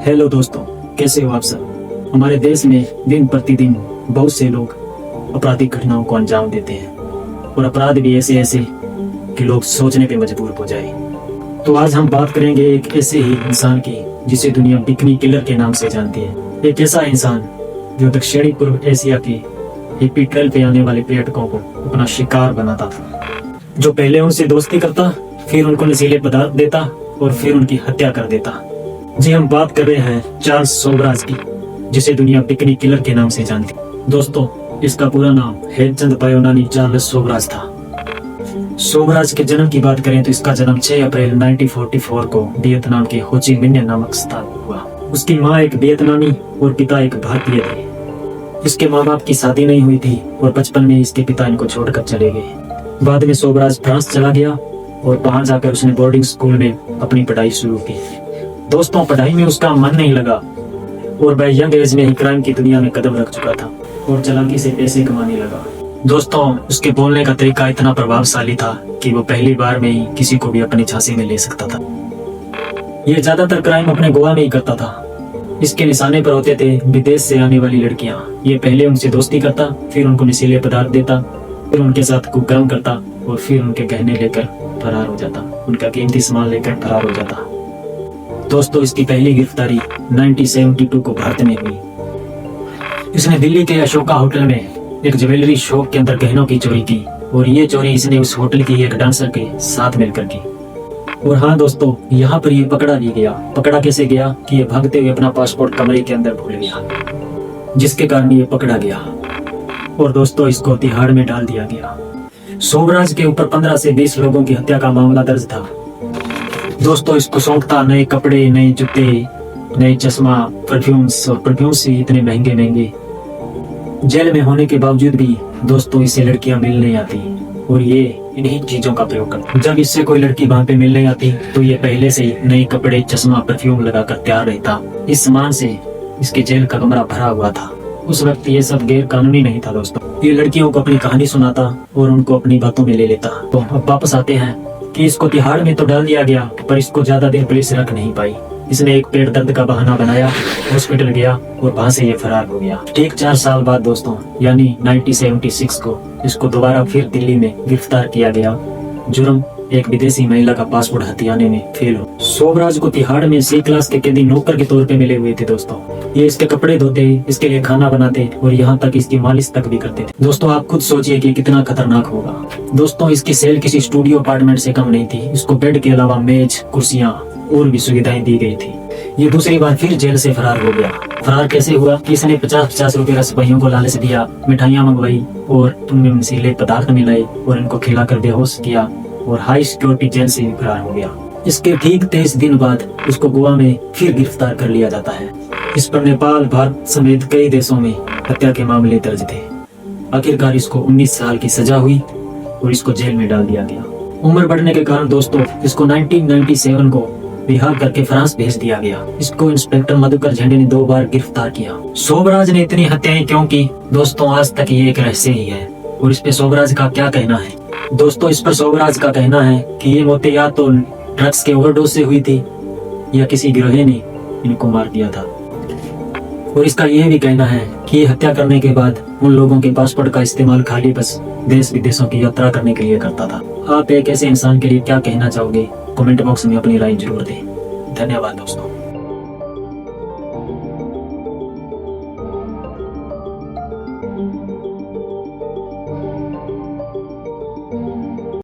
Hello दोस्तों, कैसे हो आप सब। हमारे देश में दिन प्रतिदिन बहुत से लोग आपराधिक घटनाओं को अंजाम देते हैं और अपराध भी ऐसे ऐसे कि लोग सोचने पे मजबूर हो जाए। तो आज हम बात करेंगे एक ऐसे ही इंसान की जिसे दुनिया बिकनी किलर के नाम से जानती है। एक ऐसा इंसान जो दक्षिणी पूर्व एशिया के हिप्पी ट्रेल पे आने वाले पर्यटकों को अपना शिकार बनाता था, जो पहले उनसे दोस्ती करता, फिर उनको नशीले पदार्थ देता और फिर उनकी हत्या कर देता। जी, हम बात कर रहे हैं चार्ल्स सोबराज की, जिसे दुनिया बिकनी किलर के नाम से जानती है। दोस्तों, इसका पूरा नाम हेमचंद पायोनानी चार्ल्स सोबराज था। सोबराज के जन्म की बात करें तो इसका जन्म 6 अप्रैल 1944 को वियतनाम के हो ची मिन्ह नामक स्थान में हुआ। उसकी माँ एक वियतनामी और पिता एक भारतीय थे। इसके माँ बाप की शादी नहीं हुई थी और बचपन में इसके पिता इनको छोड़कर चले गए। बाद में सोबराज फ्रांस चला गया और वहां जाकर उसने बोर्डिंग स्कूल में अपनी पढ़ाई शुरू की। दोस्तों, पढ़ाई में उसका मन नहीं लगा और वह यंग एज में ही क्राइम की दुनिया में कदम रख चुका था और चालाकी से पैसे कमाने लगा। दोस्तों, उसके बोलने का तरीका इतना प्रभावशाली था कि वो पहली बार में ही किसी को भी अपनी झांसे में ले सकता था। ये ज्यादातर क्राइम अपने गोवा में ही करता था। इसके निशाने पर होते थे विदेश से आने वाली लड़कियां। ये पहले उनसे दोस्ती करता, फिर उनको नशीले पदार्थ देता, फिर उनके साथ कुकर्म करता और फिर उनके गहने लेकर फरार हो जाता, उनका कीमती सामान लेकर फरार हो जाता। दोस्तों, इसकी पहली गिरफ्तारी 1972 को भारत में हुई। इसने दिल्ली के अशोका होटल में एक ज्वेलरी शॉप के अंदर गहनों की चोरी की और ये चोरी इसने उस होटल की एक डांसर के साथ मिलकर की। और हाँ दोस्तों, यहाँ पर ये पकड़ा भी गया। पकड़ा कैसे गया कि ये भागते हुए अपना पासपोर्ट कमरे के अंदर भूल गया, जिसके कारण ये पकड़ा गया और दोस्तों इसको तिहाड़ में डाल दिया गया। सोबराज के ऊपर 15 से 20 लोगों की हत्या का मामला दर्ज था। दोस्तों, इसको सौंपता नए कपड़े, नए जूते, नए चश्मा, परफ्यूम्स, और परफ्यूम्स भी इतने महंगे महंगे। जेल में होने के बावजूद भी दोस्तों इसे लड़कियां मिल नहीं आती और ये इन्हीं चीजों का प्रयोग करता। जब इससे कोई लड़की वहां पे मिलने आती तो ये पहले से ही नए कपड़े, चश्मा, परफ्यूम लगाकर तैयार रहता। इस सामान से इसके जेल का कमरा भरा हुआ था। उस वक्त ये सब गैर कानूनी नहीं था दोस्तों। ये लड़कियों को अपनी कहानी सुनाता और उनको अपनी बातों में ले लेता। तो अब वापस आते हैं कि इसको तिहाड़ में तो डाल दिया गया, पर इसको ज्यादा देर पुलिस रख नहीं पाई। इसने एक पेट दर्द का बहाना बनाया, हॉस्पिटल गया और वहां से ये फरार हो गया। ठीक 4 साल बाद दोस्तों, यानी 1976 को इसको दोबारा फिर दिल्ली में गिरफ्तार किया गया। जुर्म एक विदेशी महिला का पासपोर्ट हथियाने में फेल हो। सोबराज को तिहाड़ में C क्लास के कैदी नौकर के तौर पे मिले हुए थे दोस्तों। ये इसके कपड़े धोते, इसके लिए खाना बनाते और यहाँ तक इसकी मालिश तक भी करते थे। दोस्तों, आप खुद सोचिए कि कितना खतरनाक होगा। दोस्तों, इसकी सेल किसी स्टूडियो अपार्टमेंट से कम नहीं थी। इसको बेड के अलावा मेज, कुर्सियां और भी सुविधाएं दी गई थी। ये दूसरी बार फिर जेल से फरार हो गया। फरार कैसे हुआ कि इसने 50-50 रुपए सिपाहियों को लालच दिया, मिठाइयां मंगवाई और उनमें नशीले पदार्थ मिलाए और इनको खिलाकर बेहोश किया और हाई सिक्योरिटी जेल से फरार हो गया। इसके ठीक 23 दिन बाद उसको गोवा में फिर गिरफ्तार कर लिया जाता है। इस पर नेपाल, भारत समेत कई देशों में हत्या के मामले दर्ज थे। आखिरकार इसको 19 साल की सजा हुई और इसको जेल में डाल दिया गया। उम्र बढ़ने के कारण दोस्तों इसको 1997 को रिहा करके फ्रांस भेज दिया गया। इसको इंस्पेक्टर मधुकर झंडे ने 2 बार गिरफ्तार किया। सोबराज ने इतनी हत्याएं क्यों की दोस्तों, आज तक ये एक रहस्य ही है। और इस पे सोबराज का क्या कहना है दोस्तों? इस पर सोबराज का कहना है कि ये मौतें या तो ड्रग्स के ओवरडोज से हुई थी या किसी गिरोह ने इनको मार दिया था। और इसका यह भी कहना है कि ये हत्या करने के बाद उन लोगों के पासपोर्ट का इस्तेमाल खाली बस देश विदेशों की यात्रा करने के लिए करता था। आप एक ऐसे इंसान के लिए क्या कहना चाहोगे? कमेंट बॉक्स में अपनी राय जरूर दें। धन्यवाद दोस्तों।